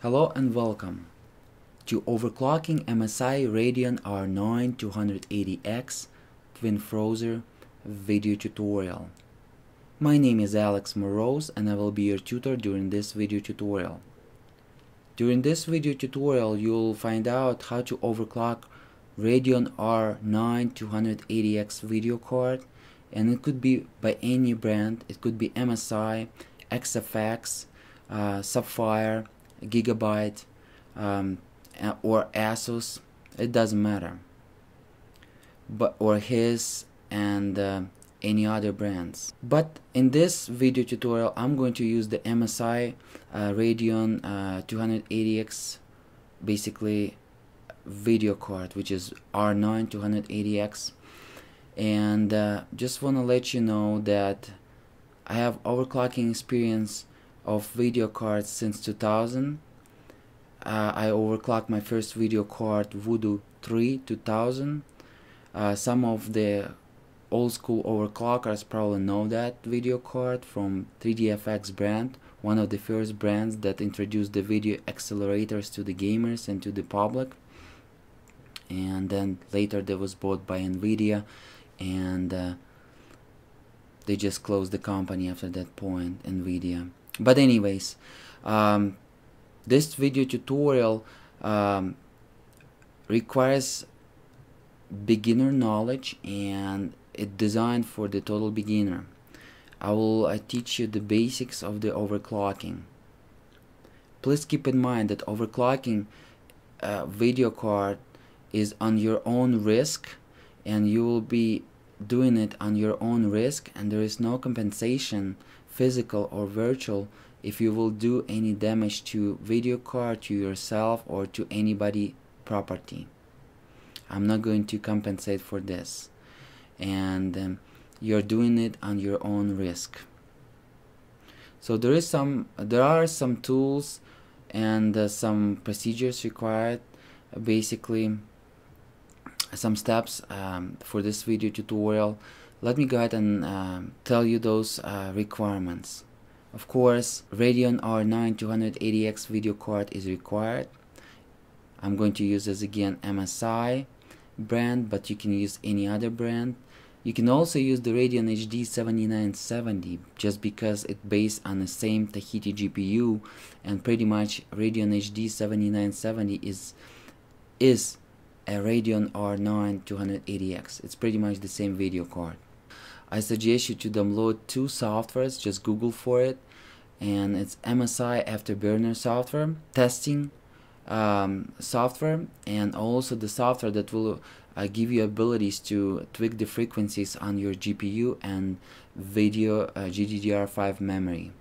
Hello and welcome to Overclocking MSI Radeon R9 280X Twin Frozr video tutorial. My name is Alex Morose and I will be your tutor during this video tutorial. During this video tutorial you'll find out how to overclock Radeon R9 280X video card, and it could be by any brand. It could be MSI, XFX, Sapphire, Gigabyte, or Asus. It doesn't matter, or his and any other brands. But in this video tutorial I'm going to use the MSI Radeon 280X basically video card, which is R9 280X, and just want to let you know that I have overclocking experience of video cards since 2000. I overclocked my first video card Voodoo 3 2000. Some of the old school overclockers probably know that video card from 3DFX brand, one of the first brands that introduced the video accelerators to the gamers and to the public, and then later they was bought by Nvidia, and they just closed the company after that point, Nvidia. But anyways, this video tutorial requires beginner knowledge and it's designed for the total beginner. I will teach you the basics of the overclocking. Please keep in mind that overclocking video card is on your own risk, and you will be doing it on your own risk, and there is no compensation, physical or virtual, if you will do any damage to video card, to yourself, or to anybody property. I'm not going to compensate for this, and you're doing it on your own risk. So there are some tools and some procedures required, basically some steps for this video tutorial. Let me go ahead and tell you those requirements. Of course, Radeon R9 280X video card is required. I'm going to use this again MSI brand, but you can use any other brand. You can also use the Radeon HD 7970 just because it's based on the same Tahiti GPU, and pretty much Radeon HD 7970 is a Radeon R9 280X. It's pretty much the same video card. I suggest you to download two softwares. Just Google for it, and it's MSI Afterburner software, testing software, and also the software that will give you abilities to tweak the frequencies on your GPU and video GDDR5 memory.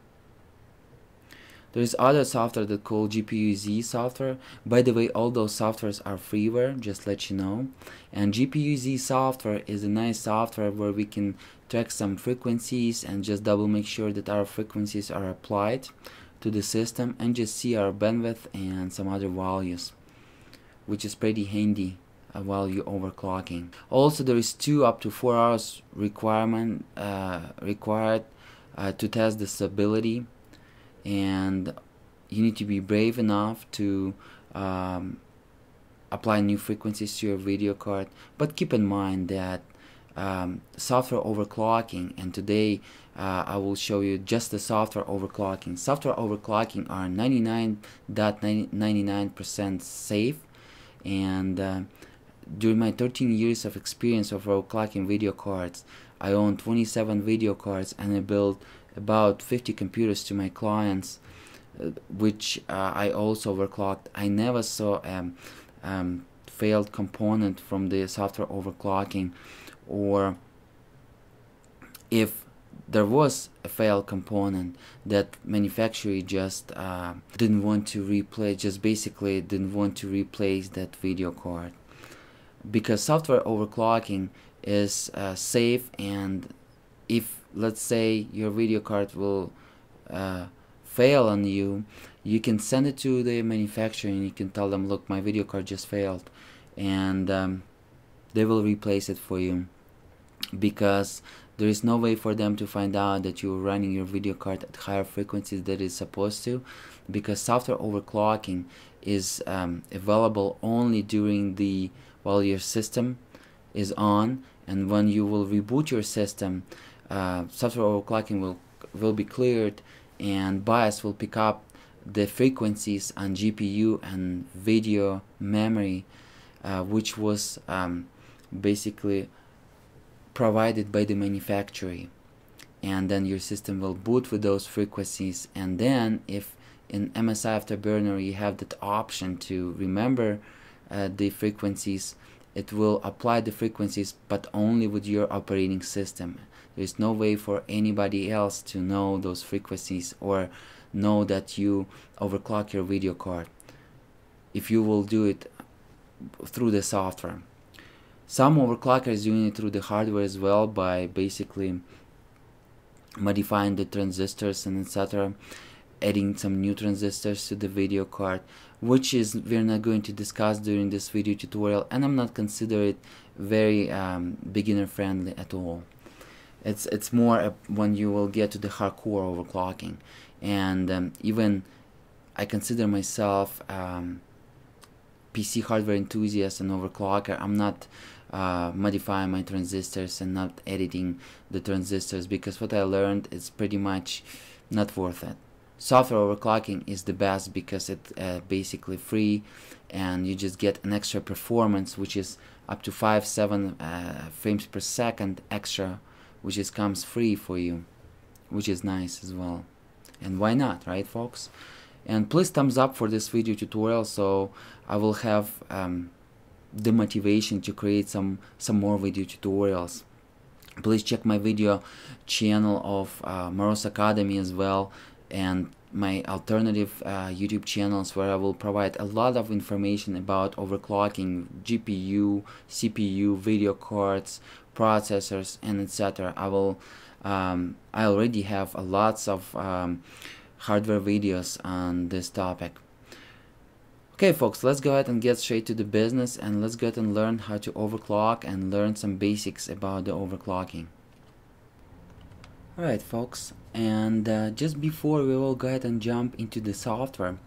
There is other software that called GPUZ software. By the way, all those softwares are freeware, just let you know. And GPUZ software is a nice software where we can track some frequencies and just double make sure that our frequencies are applied to the system, and just see our bandwidth and some other values, which is pretty handy while you're overclocking. Also, there is 2 up to 4 hours required to test the stability, and you need to be brave enough to apply new frequencies to your video card. But keep in mind that software overclocking, and today I will show you just the software overclocking. Software overclocking are 99.99% safe, and during my 13 years of experience of overclocking video cards, I own 27 video cards, and I built about 50 computers to my clients, which I also overclocked. I never saw a failed component from the software overclocking, or if there was a failed component, that manufacturer just didn't want to replace, just basically didn't want to replace that video card, because software overclocking is safe. And if, let's say, your video card will fail on you, you can send it to the manufacturer and you can tell them, look, my video card just failed, and they will replace it for you, because There is no way for them to find out that you're running your video card at higher frequencies than it's supposed to, because software overclocking is available only during the while your system is on, and when you will reboot your system, software overclocking will be cleared, and BIOS will pick up the frequencies on GPU and video memory, which was basically provided by the manufacturer, and then your system will boot with those frequencies. And then if in MSI Afterburner you have that option to remember the frequencies, it will apply the frequencies but only with your operating system. There's no way for anybody else to know those frequencies or know that you overclock your video card if you will do it through the software. Some overclockers doing it through the hardware as well, by basically modifying the transistors and etc., adding some new transistors to the video card, which is we're not going to discuss during this video tutorial, and I'm not consider it very beginner friendly at all. It's more when you will get to the hardcore overclocking, and even I consider myself PC hardware enthusiast and overclocker. I'm not modifying my transistors and not editing the transistors, because what I learned is pretty much not worth it. Software overclocking is the best because it's basically free, and you just get an extra performance, which is up to 5-7 frames per second extra, which is comes free for you, which is nice as well. And why not, right, folks? And please thumbs up for this video tutorial, so I will have the motivation to create some more video tutorials. Please check my video channel of Morose Academy as well, and my alternative YouTube channels, where I will provide a lot of information about overclocking, GPU, CPU, video cards, processors, and etc. I already have lots of hardware videos on this topic. Okay folks, let's go ahead and get straight to the business, and let's go ahead and learn how to overclock and learn some basics about the overclocking. Alright folks, and just before we will go ahead and jump into the software,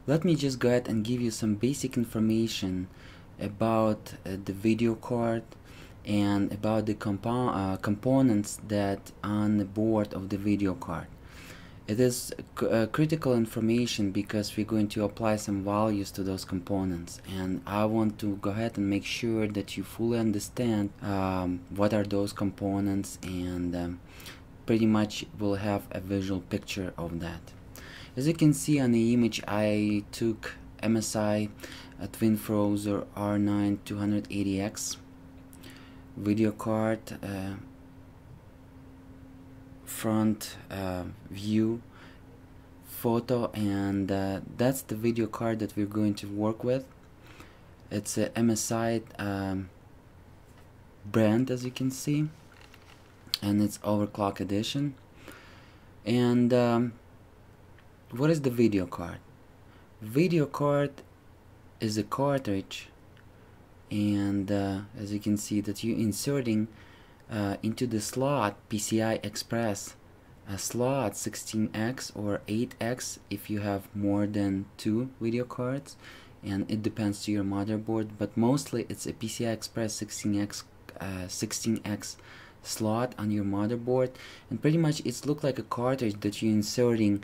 let me just go ahead and give you some basic information about the video card and about the components that on the board of the video card. It is critical information because we're going to apply some values to those components, and I want to go ahead and make sure that you fully understand what are those components, and pretty much will have a visual picture of that. As you can see on the image, I took MSI Twin Frozr R9 280X video card front view photo, and that's the video card that we're going to work with. It's a MSI brand, as you can see, and it's overclock edition. And what is the video card? Video card is a cartridge, and as you can see that you're inserting into the slot PCI Express a slot 16x or 8x if you have more than 2 video cards, and it depends to your motherboard, but mostly it's a PCI Express 16x slot on your motherboard, and pretty much it's look like a cartridge that you're inserting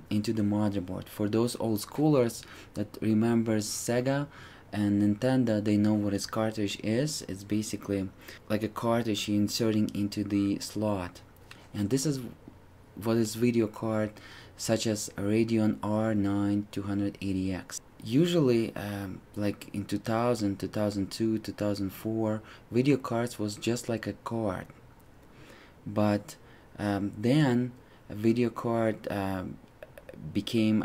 into the motherboard. For those old schoolers that remembers Sega and Nintendo, they know what a cartridge is. It's basically like a cartridge you're inserting into the slot, and this is what is video card such as a Radeon R9 280X. Usually like in 2000, 2002, 2004, video cards was just like a card, but then a video card became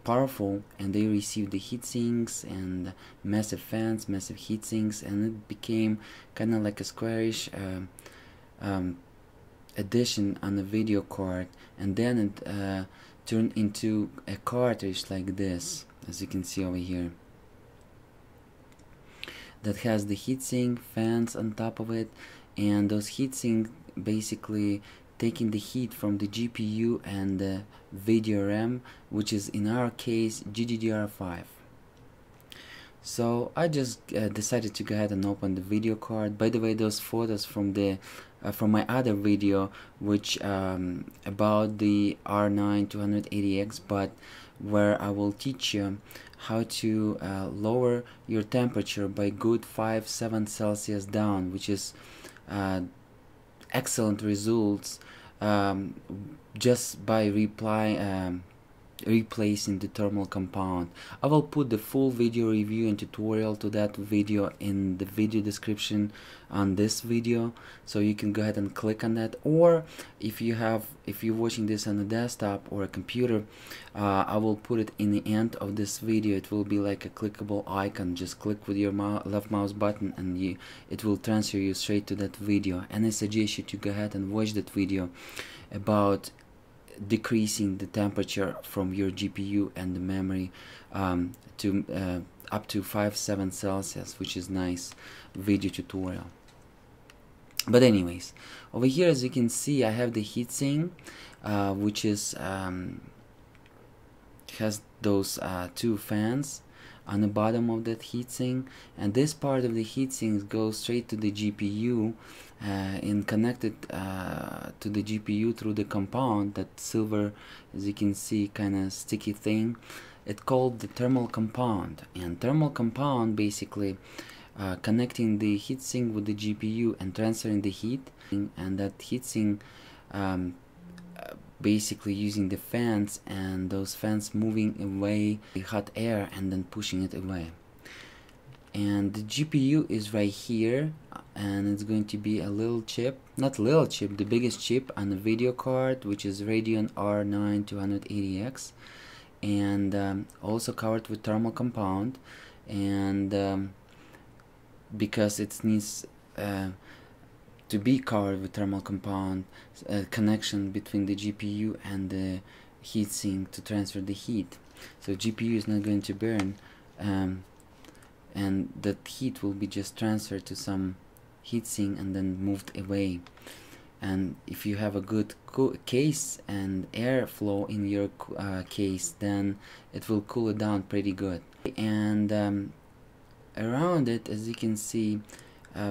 powerful, and they received the heatsinks and massive fans, massive heatsinks, and it became kind of like a squarish addition on the video card, and then it turned into a cartridge like this, as you can see over here, that has the heatsink, fans on top of it, and those heatsink basically taking the heat from the GPU and the video RAM, which is in our case GDDR5. So I just decided to go ahead and open the video card. By the way, those photos from the from my other video, which about the R9 280X, but where I will teach you how to lower your temperature by good 5-7 Celsius down, which is excellent results just by replacing the thermal compound. I will put the full video review and tutorial to that video in the video description on this video, so you can go ahead and click on that. Or if you're watching this on a desktop or a computer, I will put it in the end of this video. It will be like a clickable icon. Just click with your left mouse button and it will transfer you straight to that video. And I suggest you to go ahead and watch that video about decreasing the temperature from your GPU and the memory to up to 5-7 Celsius, which is nice video tutorial. But anyways, over here, as you can see, I have the heatsink, which is has those two fans on the bottom of that heatsink, and this part of the heatsink goes straight to the GPU and connected to the GPU through the compound, that silver, as you can see, kind of sticky thing. It's called the thermal compound, and thermal compound basically connecting the heatsink with the GPU and transferring the heat, and that heatsink basically using the fans, and those fans moving away the hot air and then pushing it away. And the GPU is right here, and it's going to be a little chip, not little chip, the biggest chip on the video card, which is Radeon R9 280X, and also covered with thermal compound. And because it needs to be covered with thermal compound, connection between the GPU and the heatsink to transfer the heat. So GPU is not going to burn, and that heat will be just transferred to some heatsink and then moved away. And if you have a good case and airflow in your case, then it will cool it down pretty good. And around it, as you can see,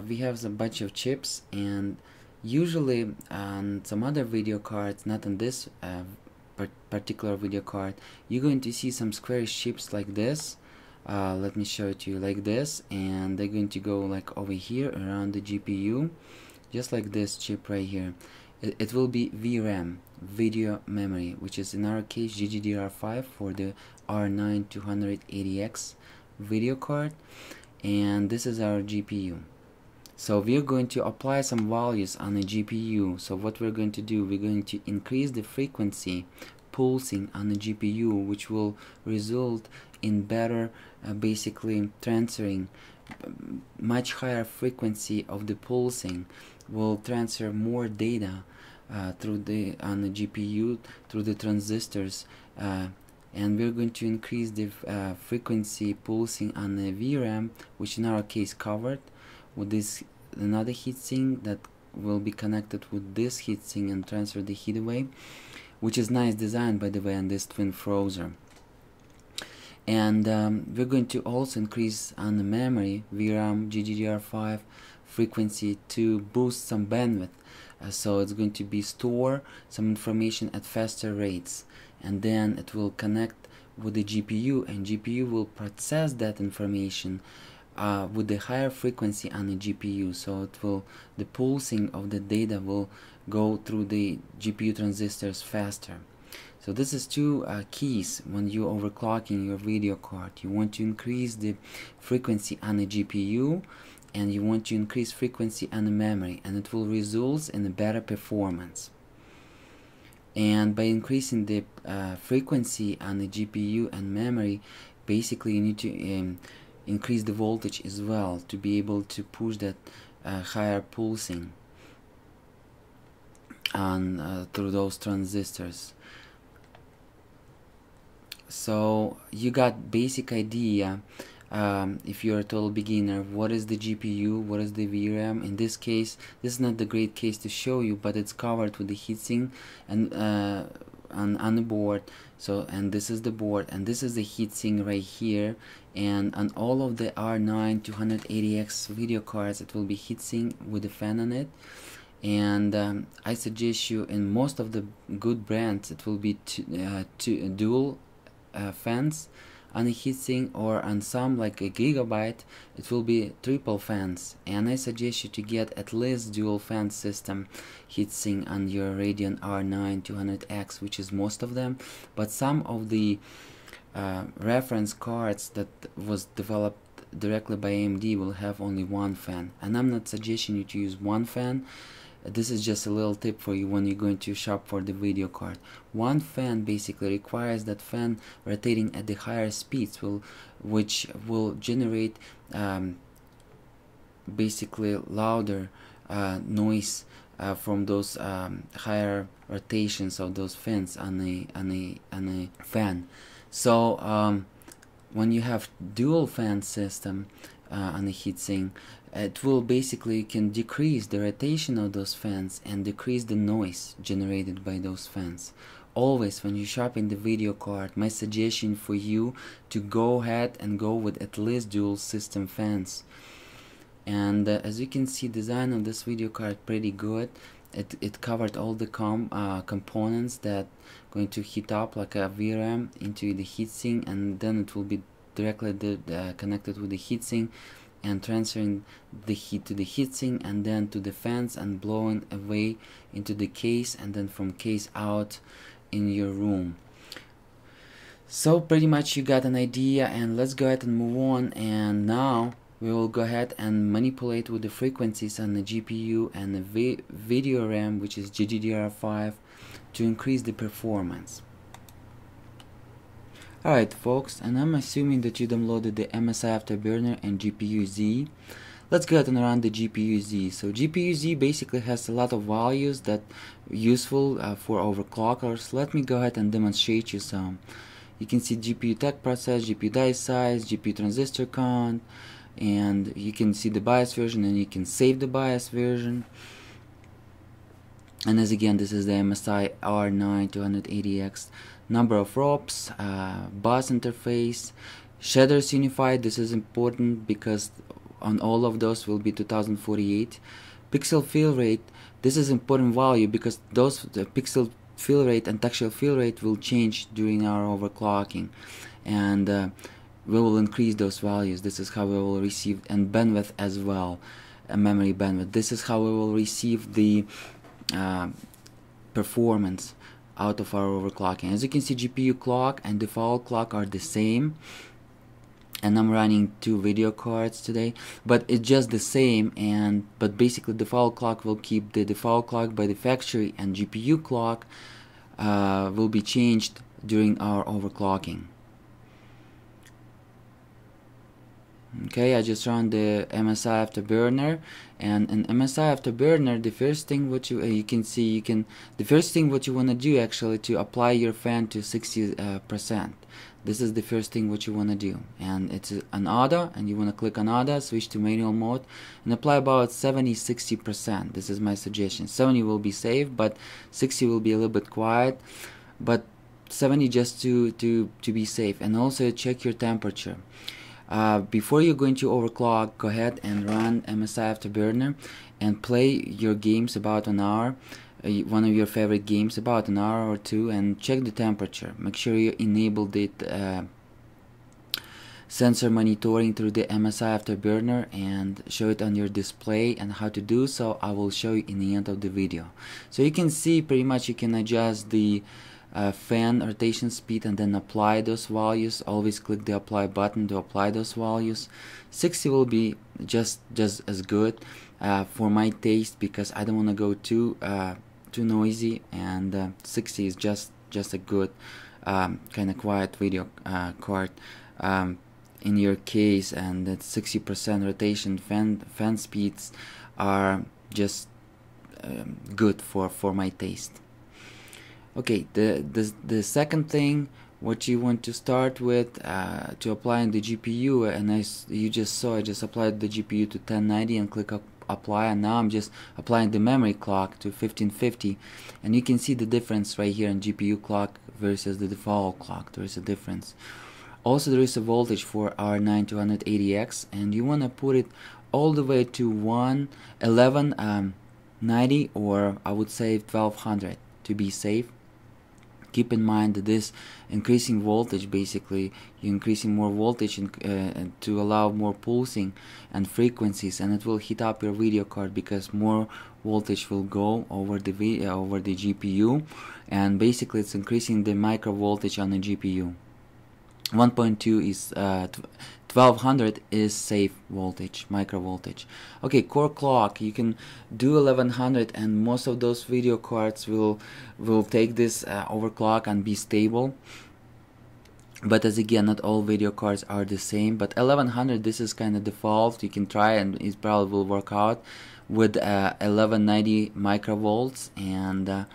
we have a bunch of chips, and usually on some other video cards, not on this particular video card, you're going to see some square chips like this. Let me show it to you, like this, and they're going to go like over here around the GPU, just like this chip right here. It will be VRAM, video memory, which is in our case GDDR5 for the R9 280X video card, and this is our GPU. So we're going to apply some values on the GPU. So what we're going to do, we're going to increase the frequency pulsing on the GPU, which will result in better basically transferring. Much higher frequency of the pulsing will transfer more data on the GPU through the transistors, and we're going to increase the frequency pulsing on the VRAM, which in our case covered with this another heatsink that will be connected with this heatsink and transfer the heat away, which is nice design, by the way, on this Twin Frozr. And we're going to also increase on the memory VRAM GDDR5 frequency to boost some bandwidth, so it's going to be store some information at faster rates, and then it will connect with the GPU, and GPU will process that information with the higher frequency on the GPU, so it will, the pulsing of the data will go through the GPU transistors faster. So this is two keys when you're overclocking your video card. You want to increase the frequency on the GPU, and you want to increase frequency on the memory, and it will result in a better performance. And by increasing the frequency on the GPU and memory, basically you need to increase the voltage as well to be able to push that higher pulsing on through those transistors. So you got basic idea if you're a total beginner, what is the GPU, what is the VRAM. In this case, this is not the great case to show you, but it's covered with the heatsink and on the board. So, and this is the board, and this is the heatsink right here, and on all of the R9 280X video cards it will be heatsink with a fan on it. And I suggest you, in most of the good brands, it will be dual fans on the heatsink, or on some like a Gigabyte it will be triple fans. And I suggest you to get at least dual fan system heatsink on your Radeon R9 200X, which is most of them. But some of the reference cards that was developed directly by AMD will have only one fan, and I'm not suggesting you to use one fan. This is just a little tip for you when you're going to shop for the video card. One fan basically requires that fan rotating at the higher speeds, which will generate basically louder noise from those higher rotations of those fans on a fan. So when you have dual fan system on the heatsink, it will basically can decrease the rotation of those fans and decrease the noise generated by those fans. Always when you shop in the video card, my suggestion for you to go ahead and go with at least dual system fans. And as you can see, design of this video card pretty good. It covered all the components that going to heat up like a VRAM into the heatsink, and then it will be directly connected with the heatsink and transferring the heat to the heatsink and then to the fans and blowing away into the case, and then from case out in your room. So pretty much you got an idea, and let's go ahead and move on. And now we will go ahead and manipulate with the frequencies on the GPU and the video RAM, which is GDDR5, to increase the performance. Alright folks, and I'm assuming that you downloaded the MSI Afterburner and GPUZ. Let's go ahead and run the GPUZ. So GPUZ basically has a lot of values that are useful for overclockers. Let me go ahead and demonstrate you some. You can see GPU tech process, GPU die size, GPU transistor count, and you can see the BIOS version, and you can save the BIOS version. And as again, this is the MSI R9 280X. Number of ROPs, bus interface, shaders unified. This is important because on all of those will be 2048. Pixel fill rate. This is important value because the pixel fill rate and texture fill rate will change during our overclocking, and we will increase those values. This is how we will receive, and bandwidth as well, memory bandwidth. This is how we will receive the performance out of our overclocking. As you can see, GPU clock and default clock are the same, and I'm running 2 video cards today, but it's just the same. But basically default clock will keep the default clock by the factory, and GPU clock will be changed during our overclocking. Okay, I just run the MSI Afterburner, and in MSI Afterburner, the first thing what the first thing what you want to do actually to apply your fan to 60%. This is the first thing what you want to do, and it's an auto, and you want to click on auto, switch to manual mode, and apply about 70-60%. This is my suggestion. 70 will be safe, but 60 will be a little bit quiet, but 70 just to be safe. And also check your temperature. Before you're going to overclock, go ahead and run MSI Afterburner and play your games about an hour, one of your favorite games about an hour or two, and check the temperature. Make sure you enable the sensor monitoring through the MSI Afterburner and show it on your display. And how to do so I will show you in the end of the video. So you can see pretty much you can adjust the fan rotation speed and then apply those values. Always click the apply button to apply those values. 60 will be just as good for my taste, because I don't want to go too noisy, and 60 is just a good kind of quiet video card in your case. And that 60% rotation fan speeds are just good for my taste. Okay, the second thing what you want to start with to apply in the GPU, and you just saw I just applied the GPU to 1090 and click apply, and now I'm just applying the memory clock to 1550, and you can see the difference right here in GPU clock versus the default clock. There is a difference. Also, there is a voltage for R9 280X, and you want to put it all the way to 1190, or I would say 1200 to be safe. Keep in mind that this increasing voltage, basically you're increasing more voltage to allow more pulsing and frequencies, and it will heat up your video card because more voltage will go over the GPU, and basically it's increasing the micro voltage on the GPU. 1.2 is 1200 is safe voltage, micro voltage. Okay, core clock, you can do 1100, and most of those video cards will take this overclock and be stable. But as again, not all video cards are the same. But 1100, this is kind of default. You can try, and it probably will work out with 1190 microvolts. And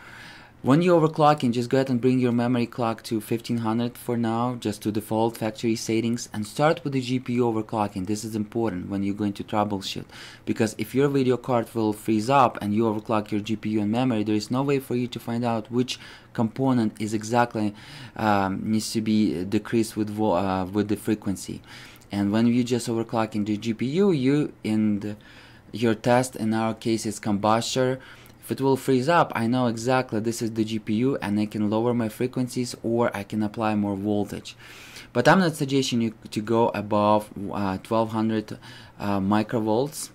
when you overclocking, just go ahead and bring your memory clock to 1500 for now, just to default factory settings, and start with the GPU overclocking. This is important when you're going to troubleshoot, because if your video card will freeze up and you overclock your GPU and memory, there is no way for you to find out which component is exactly needs to be decreased with the frequency. And when you just overclocking the GPU, your test, in our case is Kombustor. If it will freeze up, I know exactly this is the GPU, and I can lower my frequencies or I can apply more voltage. But I'm not suggesting you to go above 1200 microvolts,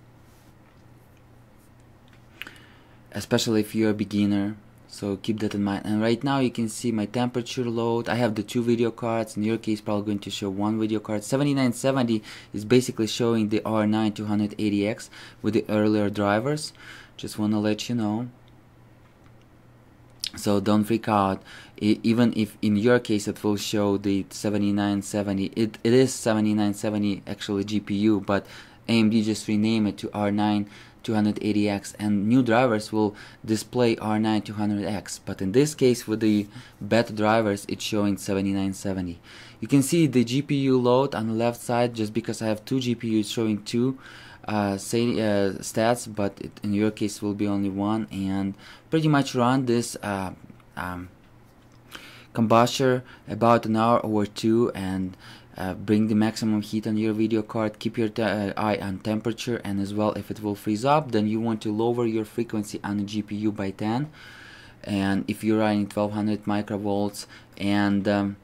especially if you're a beginner. So keep that in mind. And right now you can see my temperature load. I have the 2 video cards. In your case, probably going to show 1 video card. 7970 is basically showing the R9 280X with the earlier drivers. Just want to let you know, so don't freak out. Even if in your case it will show the 7970, it is 7970 actually GPU, but AMD just rename it to R9 280X, and new drivers will display R9 200X. But in this case, with the beta drivers, it's showing 7970. You can see the GPU load on the left side, just because I have 2 GPUs showing 2 stats, but in your case will be only 1, and pretty much run this Kombustor about an hour or 2, and bring the maximum heat on your video card. Keep your eye on temperature, and as well, if it will freeze up, then you want to lower your frequency on the GPU by 10, and if you're running 1200 microvolts, and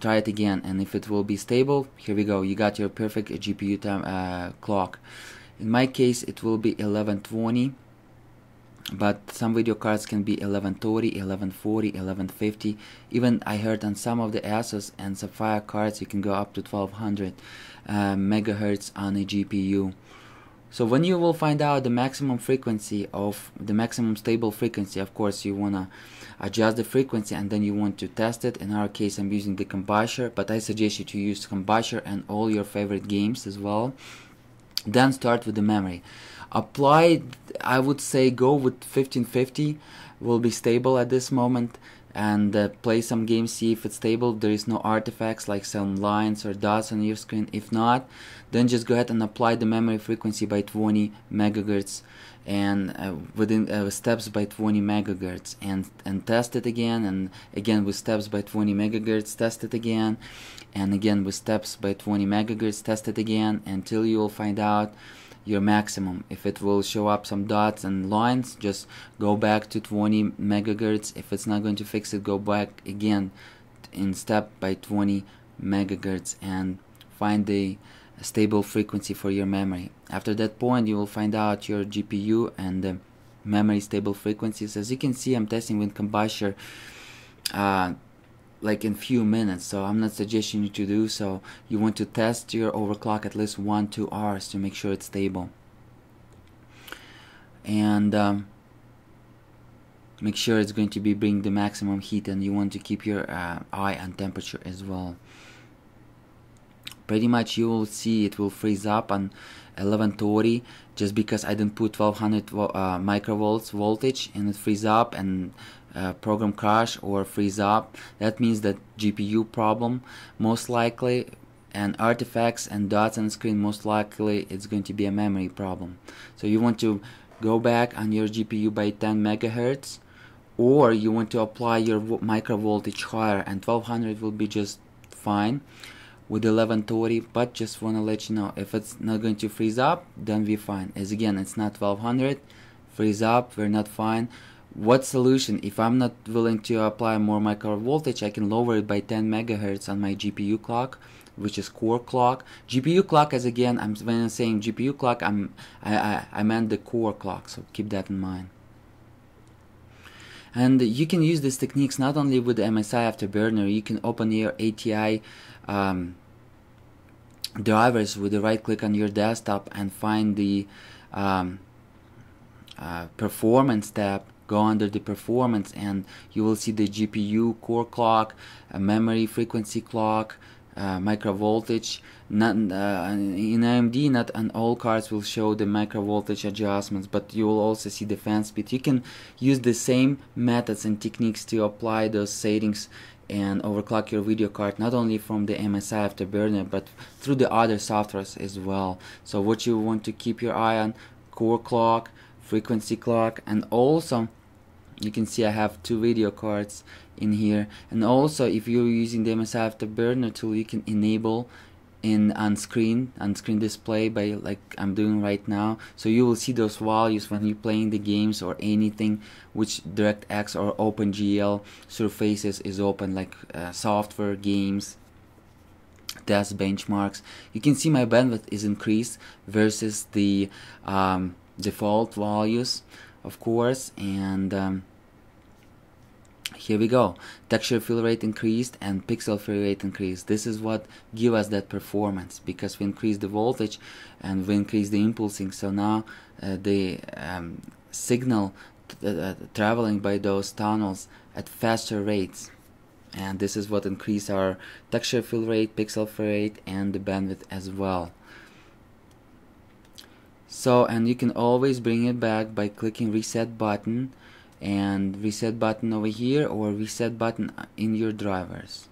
try it again, and if it will be stable, here we go, you got your perfect GPU time clock. In my case it will be 1120, but some video cards can be 1130, 1140, 1150. Even I heard on some of the Asus and Sapphire cards you can go up to 1200 megahertz on a GPU. So when you will find out the maximum frequency of the maximum stable frequency, of course you wanna adjust the frequency, and then you want to test it. In our case I'm using the Kombustor, but I suggest you to use Kombustor and all your favorite games as well. Then start with the memory. Apply, I would say go with 1550, will be stable at this moment, and play some games, see if it's stable. There is no artifacts like some lines or dots on your screen. If not, then just go ahead and apply the memory frequency by 20 megahertz, and within steps by 20 megahertz, and test it again, and again with steps by 20 megahertz, test it again, and again with steps by 20 megahertz, test it again, until you will find out your maximum. If it will show up some dots and lines, just go back to 20 megahertz. If it's not going to fix it, go back again in step by 20 megahertz and find the stable frequency for your memory. After that point, you will find out your GPU and the memory stable frequencies. As you can see, I'm testing with Kombustor like in few minutes, so I'm not suggesting you to do so. You want to test your overclock at least 1-2 hours to make sure it's stable, and make sure it's going to be bring the maximum heat, and you want to keep your eye on temperature as well. Pretty much you will see it will freeze up on 1130, just because I didn't put 1200 microvolts voltage, and it freeze up, and program crash or freeze up. That means that GPU problem most likely, and artifacts and dots on the screen most likely it's going to be a memory problem. So you want to go back on your GPU by 10 megahertz, or you want to apply your micro voltage higher, and 1200 will be just fine with 1120. But just want to let you know, if it's not going to freeze up, then we're fine. As again, it's not 1200, freeze up, we're not fine. What solution? If I'm not willing to apply more micro voltage, I can lower it by 10 megahertz on my GPU clock, which is core clock. GPU clock, as again, when I'm saying GPU clock, I meant the core clock, so keep that in mind. And you can use these techniques not only with the MSI Afterburner. You can open your ATI drivers with the right click on your desktop and find the performance tab. Go under the performance and you will see the GPU core clock, memory frequency clock, micro voltage. Not in AMD, not on all cards will show the micro voltage adjustments, but you will also see the fan speed. You can use the same methods and techniques to apply those settings and overclock your video card, not only from the MSI Afterburner but through the other softwares as well. So what you want to keep your eye on: core clock, frequency clock, and also you can see I have 2 video cards in here. And also, if you're using the MSI Afterburner tool, you can enable in on-screen display by, like I'm doing right now. So you will see those values when you're playing the games or anything which DirectX or OpenGL surfaces is open, like software, games, test benchmarks. You can see my bandwidth is increased versus the default values, of course. And here we go. Texture fill rate increased and pixel fill rate increased. This is what give us that performance, because we increase the voltage and we increase the impulsing. So now the signal traveling by those tunnels at faster rates, and this is what increase our texture fill rate, pixel fill rate, and the bandwidth as well. So, and you can always bring it back by clicking reset button, and reset button over here or reset button in your drivers.